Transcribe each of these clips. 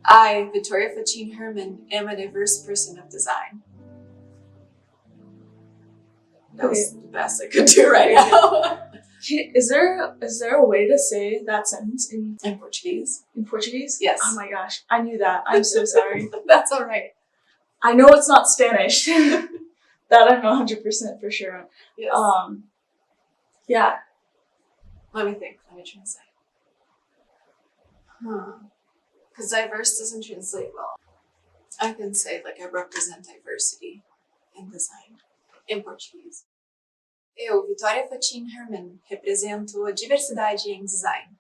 I, Vitoria Faccin-Herman, am a diverse person of design. That was the best I could do right now. Is there a way to say that sentence in Portuguese? In Portuguese? Yes. Oh my gosh, I knew that. I'm so sorry. That's all right. I know it's not Spanish. That I'm 100% for sure on. Yes. Yeah. Let me think. Let me translate. Because diverse doesn't translate well. I can say like I represent diversity in design in Portuguese. Eu, Vitoria Faccin-Herman, represento a diversidade em design.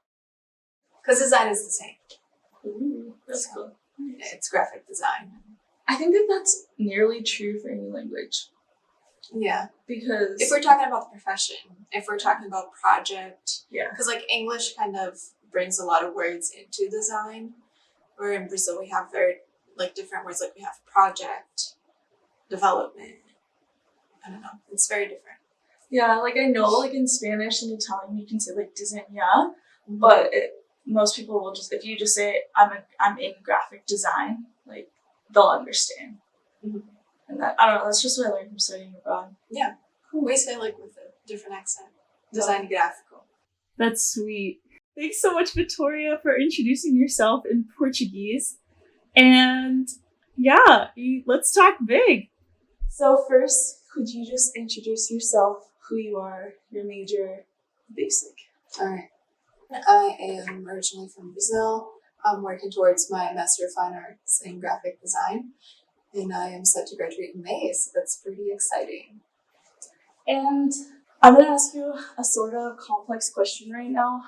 Because design is the same. Ooh, that's cool. It's graphic design. I think that that's nearly true for any language. Yeah. Because if we're talking about the profession, if we're talking about project, yeah. Because like English kind of brings a lot of words into design, where in Brazil we have very like different words, like we have project, development. I don't know. It's very different. Yeah, like I know like in Spanish and Italian you can say like diseñar, but most people will just, if you just say I'm in graphic design, like they'll understand. Mm-hmm. And that, I don't know, that's just what I learned from studying abroad. Yeah. Cool. We say like with a different accent. Design graphical. That's sweet. Thanks so much, Vitoria, for introducing yourself in Portuguese. And yeah, let's talk big. So first, could you just introduce yourself, who you are, your major, basic? All right. I am originally from Brazil. I'm working towards my Master of Fine Arts in Graphic Design, and I am set to graduate in May, so that's pretty exciting. And I'm going to ask you a sort of complex question right now,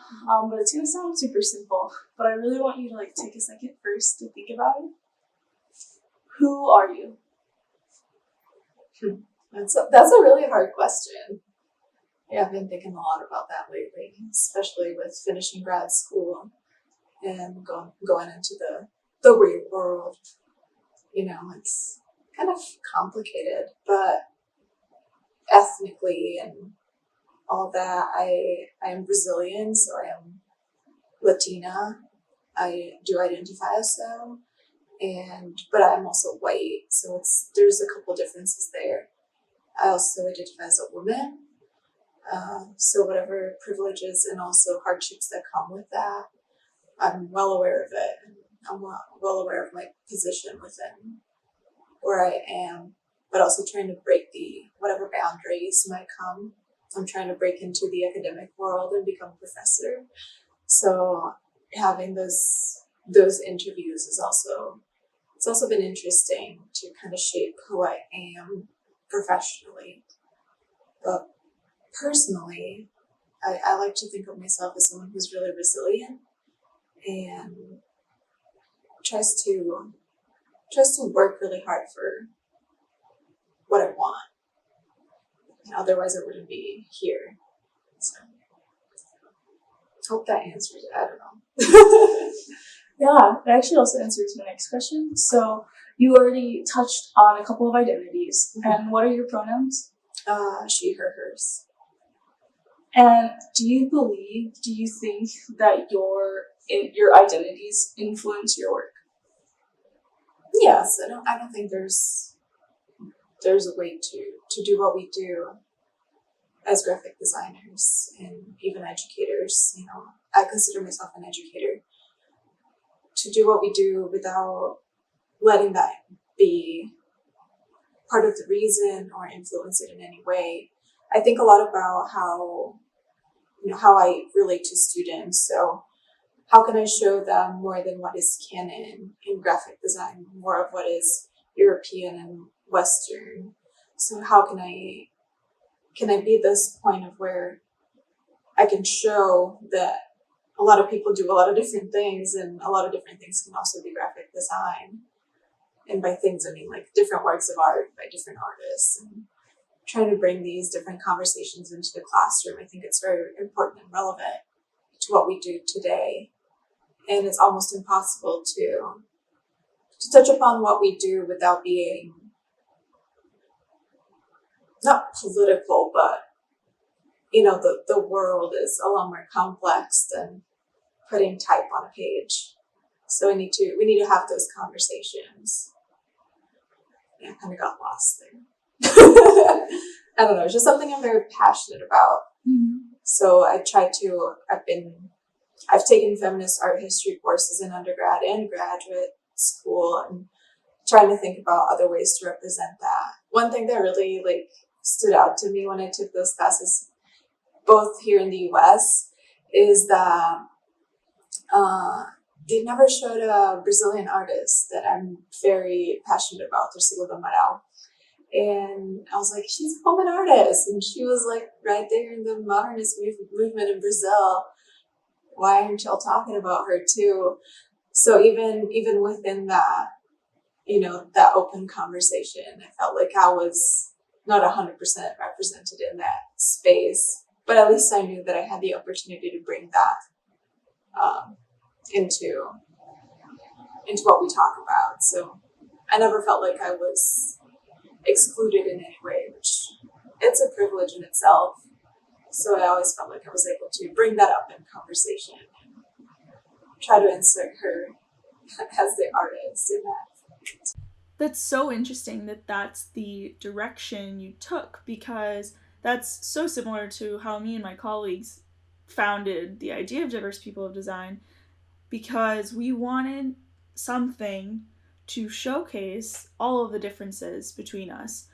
but it's going to sound super simple, but I really want you to like take a second first to think about it. Who are you? That's a really hard question. Yeah, I've been thinking a lot about that lately, especially with finishing grad school and going into the real world. You know, it's kind of complicated, but ethnically and all that, I am Brazilian, so I am Latina. I do identify as so, but I'm also white, so there's a couple differences there. I also identify as a woman, so whatever privileges and also hardships that come with that, I'm well aware of it. I'm well aware of my position within where I am, but also trying to break whatever boundaries might come. I'm trying to break into the academic world and become a professor. So having those interviews is also been interesting to kind of shape who I am professionally. But personally, I like to think of myself as someone who's really resilient and tries to work really hard for what I want. And otherwise I wouldn't be here. So hope that answers it. I don't know. Yeah, it actually also answers my next question. So you already touched on a couple of identities. Mm-hmm. And what are your pronouns? She, her, hers. And do you think that your identities influence your work? Yes, I don't think there's a way to do what we do as graphic designers and even educators. You know, I consider myself an educator. To do what we do without letting that be part of the reason or influence it in any way. I think a lot about how I relate to students. So how can I show them more than what is canon in graphic design, more of what is European and Western? So how can I be this point of where I can show that a lot of people do a lot of different things, and a lot of different things can also be graphic design. And by things, I mean like different works of art by different artists, and trying to bring these different conversations into the classroom. I think it's very important and relevant to what we do today. And it's almost impossible to touch upon what we do without being not political, but the world is a lot more complex than putting type on a page. So we need to have those conversations. Yeah, I kind of got lost there. I don't know, it's just something I'm very passionate about. So I've taken feminist art history courses in undergrad and graduate school, and trying to think about other ways to represent that. One thing that really stood out to me when I took those classes, both here in the US, is that they never showed a Brazilian artist that I'm very passionate about, Tarsila do Amaral. And I was like, she's a woman artist, and she was right there in the modernist movement in Brazil. Why aren't y'all talking about her too? So even within that, that open conversation, I felt like I was not 100% represented in that space, but at least I knew that I had the opportunity to bring that into what we talk about. So I never felt like I was excluded in any way, which it's a privilege in itself. So I always felt like I was able to bring that up in conversation and try to insert her as the artist in that. That's so interesting that that's the direction you took, because that's so similar to how me and my colleagues founded the idea of Diverse People of Design, because we wanted something to showcase all of the differences between us,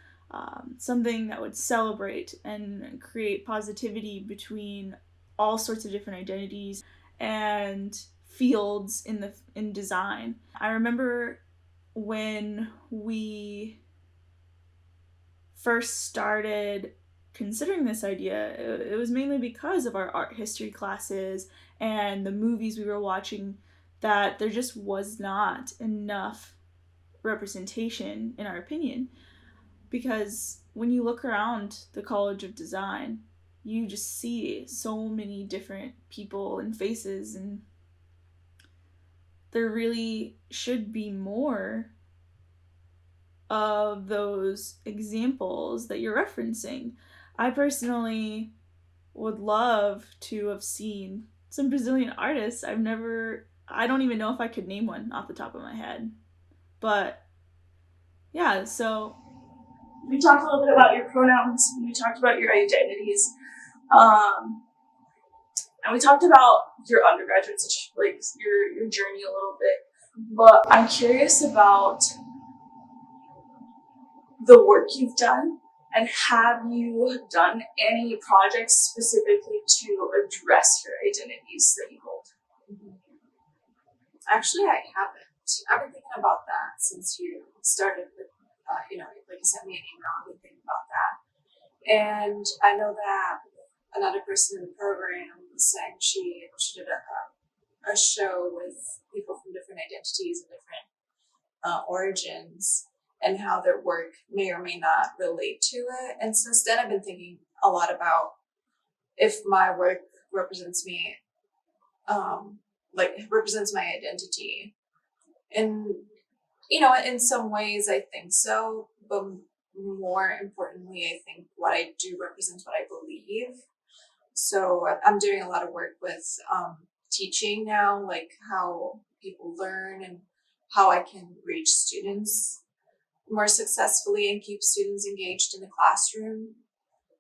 something that would celebrate and create positivity between all sorts of different identities and fields in design. I remember when we first started considering this idea, it was mainly because of our art history classes and the movies we were watching, that there just was not enough representation, in our opinion. Because when you look around the College of Design, you just see so many different people and faces, and there really should be more of those examples that you're referencing. I personally would love to have seen some Brazilian artists. I don't even know if I could name one off the top of my head. But yeah, so We talked a little bit about your pronouns, and we talked about your identities. And we talked about your undergraduate, your journey a little bit. But I'm curious about the work you've done, and have you done any projects specifically to address your identities that you hold? Actually, I haven't. I've been thinking about that since you started with, you sent me an email. I've been thinking about that. And I know that another person in the program was saying she did a show with people from different identities and different origins, and how their work may or may not relate to it. And since then, I've been thinking a lot about if my work represents me, represents my identity. And, in some ways I think so, but more importantly, I think what I do represents what I believe. So I'm doing a lot of work with teaching now, like how people learn and how I can reach students more successfully and keep students engaged in the classroom.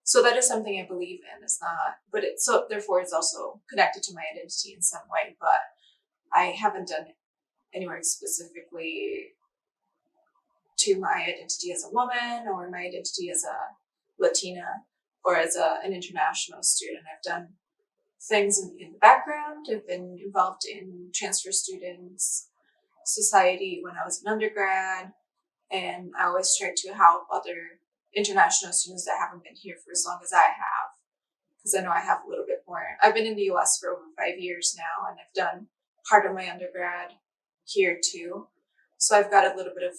So that is something I believe in. It's not, but therefore it's also connected to my identity in some way, but I haven't done any work specifically to my identity as a woman or my identity as a Latina or as an international student. I've done things in the background. I've been involved in transfer students society when I was an undergrad, and I always try to help other international students that haven't been here for as long as I have, because I know I have a little bit more. I've been in the US for over 5 years now, and I've done part of my undergrad here too. So I've got a little bit of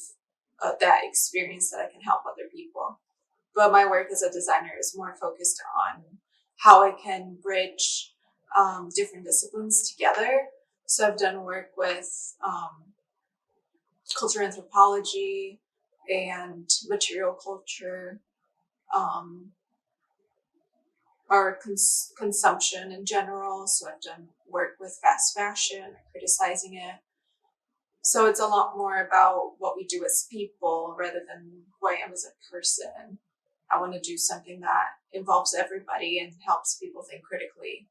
that experience that I can help other people. But my work as a designer is more focused on how I can bridge different disciplines together. So I've done work with cultural anthropology and material culture, or consumption in general. So I've done work with fast fashion, criticizing it. So it's a lot more about what we do as people rather than who I am as a person. I want to do something that involves everybody and helps people think critically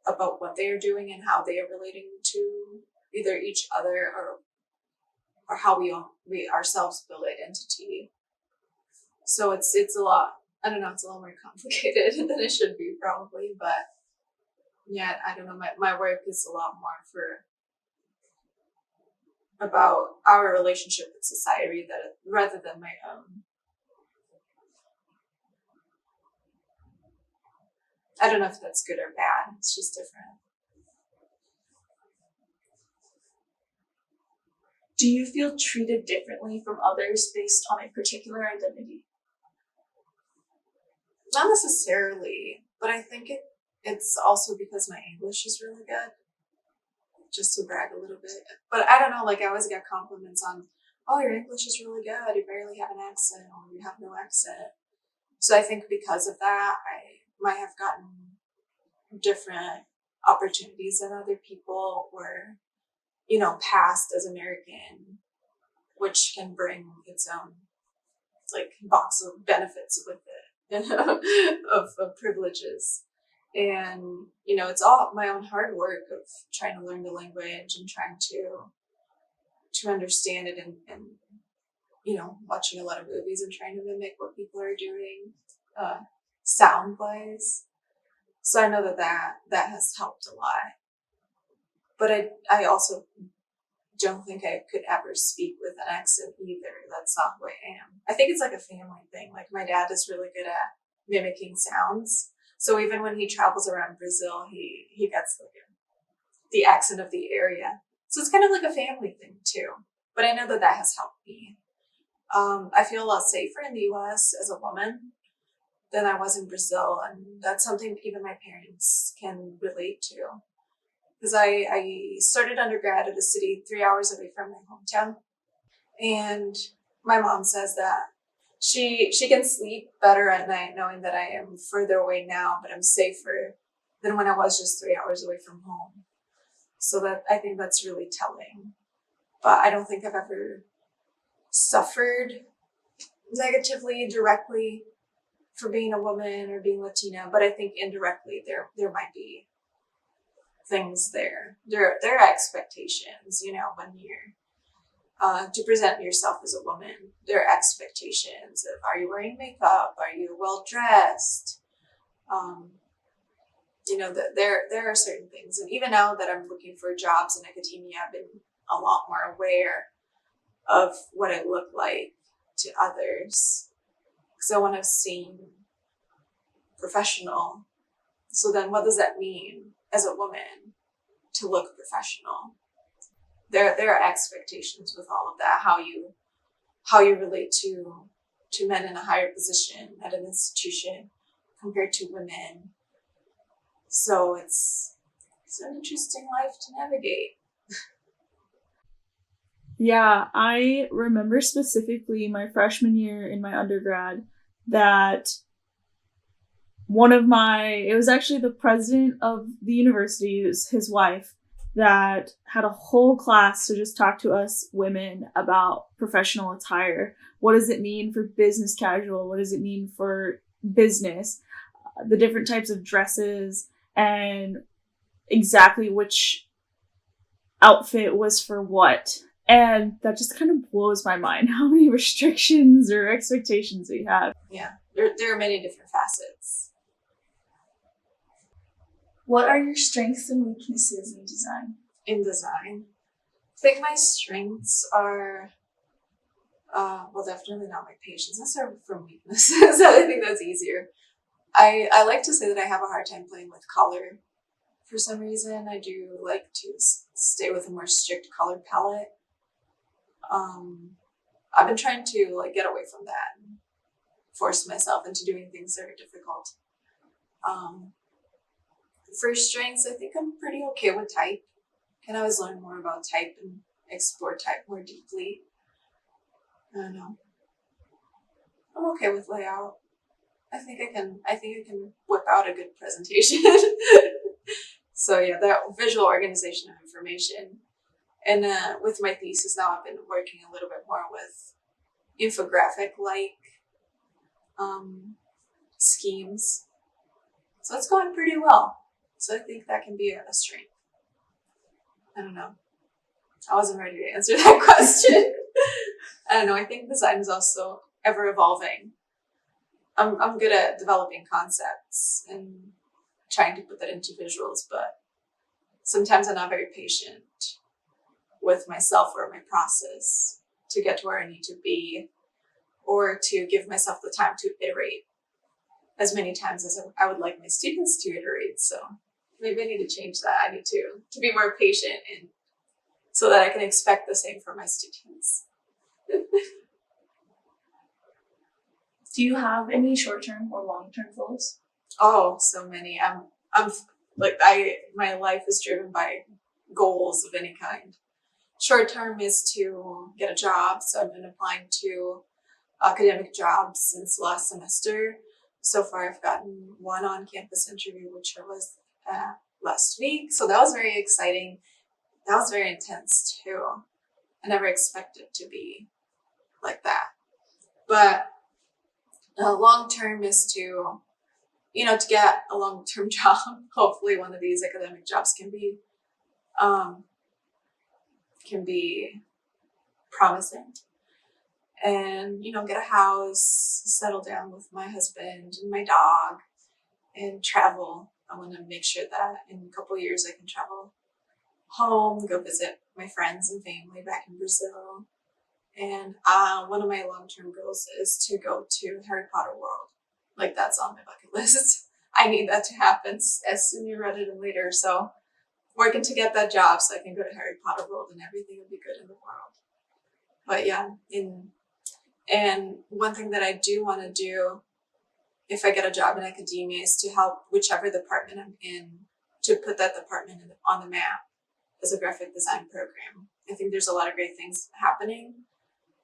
about what they are doing and how they are relating to either each other or how we ourselves build identity. So it's a lot. I don't know. It's a lot more complicated than it should be probably, but yeah, I don't know. My work is a lot more about our relationship with society that rather than my own. I don't know if that's good or bad. It's just different. Do you feel treated differently from others based on a particular identity? Not necessarily, but I think it's also because my English is really good. Just to brag a little bit. But I don't know, like I always get compliments on, oh, your English is really good. You barely have an accent or you have no accent. So I think because of that, I might have gotten different opportunities than other people or, passed as American, which can bring its own like box of benefits with it, of privileges. And, it's all my own hard work of trying to learn the language and trying to understand it and watching a lot of movies and trying to mimic what people are doing, sound wise. So I know that has helped a lot. But I also don't think I could ever speak with an accent either. That's not who I am. I think it's like a family thing. Like my dad is really good at mimicking sounds. So even when he travels around Brazil, he gets like the accent of the area. So it's kind of like a family thing too. But I know that has helped me. I feel a lot safer in the U.S. as a woman than I was in Brazil, and that's something even my parents can relate to. Because I started undergrad at a city 3 hours away from my hometown, and my mom says that she can sleep better at night knowing that I am further away now, but I'm safer than when I was just 3 hours away from home. So that I think that's really telling. But I don't think I've ever suffered negatively, directly for being a woman or being Latina, but I think indirectly there might be things there. There are expectations, when you're to present yourself as a woman. There are expectations of, are you wearing makeup? Are you well dressed? There are certain things. And even now that I'm looking for jobs in academia, I've been a lot more aware of what I look like to others. Because I want to seem professional. So then what does that mean as a woman to look professional? There are expectations with all of that, how you relate to men in a higher position at an institution compared to women. So it's an interesting life to navigate. Yeah, I remember specifically my freshman year in my undergrad that it was actually the president of the university, it was his wife, that had a whole class to just talk to us women about professional attire. What does it mean for business casual? What does it mean for business? The different types of dresses and exactly which outfit was for what. And that just kind of blows my mind how many restrictions or expectations we have. Yeah, there are many different facets. What are your strengths and weaknesses in design? In design, I think my strengths are, definitely not my patience. That's from weaknesses. I think that's easier. I like to say that I have a hard time playing with color. For some reason, I do like to stay with a more strict color palette. I've been trying to get away from that and force myself into doing things that are difficult. For strengths, I think I'm pretty okay with type. Can always learn more about type and explore type more deeply. I don't know. I'm okay with layout. I think I can whip out a good presentation. So yeah, that visual organization of information And with my thesis now, I've been working a little bit more with infographic-like schemes. So it's going pretty well. So I think that can be a strength. I don't know. I wasn't ready to answer that question. I don't know. I think design is also ever evolving. I'm good at developing concepts and trying to put that into visuals, but sometimes I'm not very patient with myself or my process to get to where I need to be, or to give myself the time to iterate as many times as I would like my students to iterate. So maybe I need to change that. I need to be more patient, and so that I can expect the same from my students. Do you have any short-term or long-term goals? Oh, so many. I'm like my life is driven by goals of any kind. Short term is to get a job. So I've been applying to academic jobs since last semester. So far, I've gotten one on-campus interview, which was last week. So that was very exciting. That was very intense too. I never expected it to be like that. But long term is to get a long-term job. Hopefully one of these academic jobs can be promising. And, get a house, settle down with my husband and my dog, and travel. I want to make sure that in a couple of years I can travel home, go visit my friends and family back in Brazil. And one of my long-term goals is to go to Harry Potter World. Like, that's on my bucket list. I need that to happen as sooner rather than later. So working to get that job so I can go to Harry Potter World and everything will be good in the world. But yeah, and one thing that I do want to do if I get a job in academia is to help whichever department I'm in to put that department on the map as a graphic design program. I think there's a lot of great things happening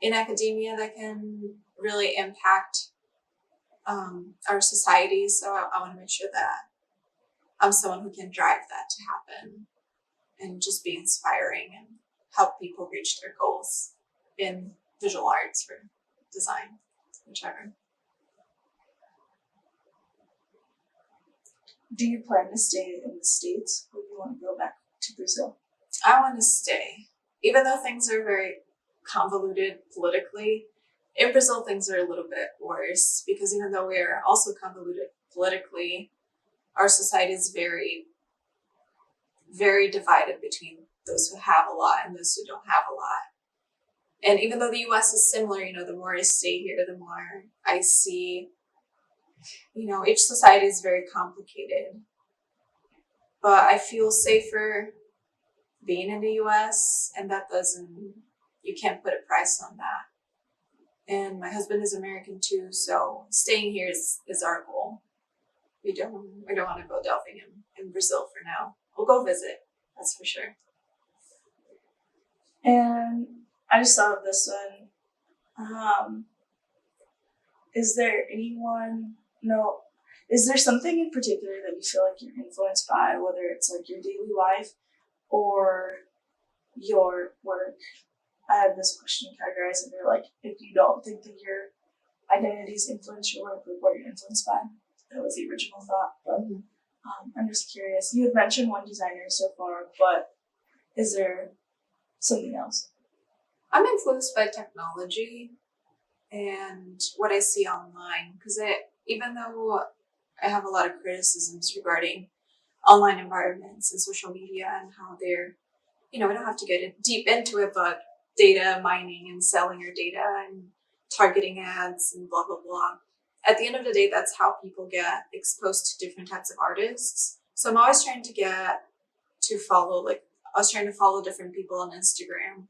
in academia that can really impact our society. So I want to make sure that I'm someone who can drive that to happen and just be inspiring and help people reach their goals in visual arts or design, whichever. Do you plan to stay in the States, or do you want to go back to Brazil? I want to stay. Even though things are very convoluted politically, in Brazil things are a little bit worse, because even though we are also convoluted politically, our society is very, very divided between those who have a lot and those who don't have a lot. And even though the US is similar, the more I stay here, the more I see, each society is very complicated. But I feel safer being in the US, and you can't put a price on that. And my husband is American too, so staying here is our goal. We don't want to go delving in Brazil for now. We'll go visit, that's for sure. And I just thought of this one. Is there something in particular that you feel like you're influenced by, whether it's like your daily life or your work? I had this question categorized under like, if you don't think that your identities influence your work, like what you're influenced by. That was the original thought, but I'm just curious. You had mentioned one designer so far, but is there something else? I'm influenced by technology and what I see online, because even though I have a lot of criticisms regarding online environments and social media and how they're, we don't have to get deep into it, but data mining and selling your data and targeting ads and blah, blah, blah. At the end of the day, that's how people get exposed to different types of artists. So I'm always trying to follow different people on Instagram.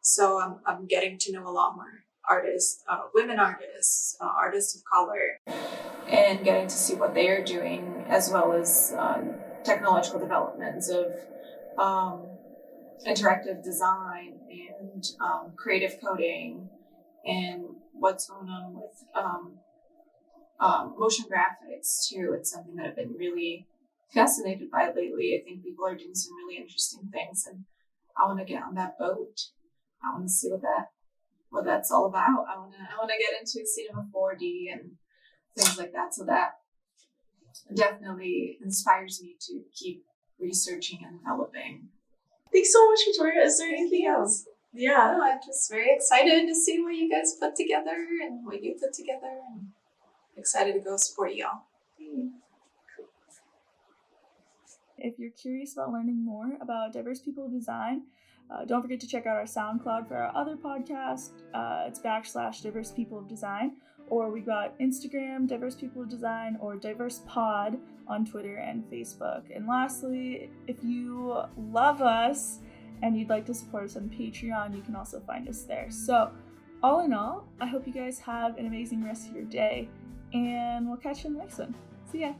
So I'm getting to know a lot more artists, women artists, artists of color, and getting to see what they are doing, as well as technological developments of interactive design and creative coding, and what's going on with motion graphics too. It's something that I've been really fascinated by lately. I think people are doing some really interesting things, and I want to get on that boat. I want to see what that's all about. I want to get into cinema 4D and things like that. So that definitely inspires me to keep researching and developing. Thanks so much, Victoria. Is there anything else? Yeah. No, I'm just very excited to see what you guys put together and what you put together, and excited to go support y'all. If you're curious about learning more about diverse people of design, don't forget to check out our SoundCloud for our other podcast. It's /diverse people of design, or we got Instagram, diverse people of design, or diverse pod on Twitter and Facebook. And lastly, if you love us and you'd like to support us on Patreon, you can also find us there. So all in all, I hope you guys have an amazing rest of your day, and we'll catch you in the next one. See ya.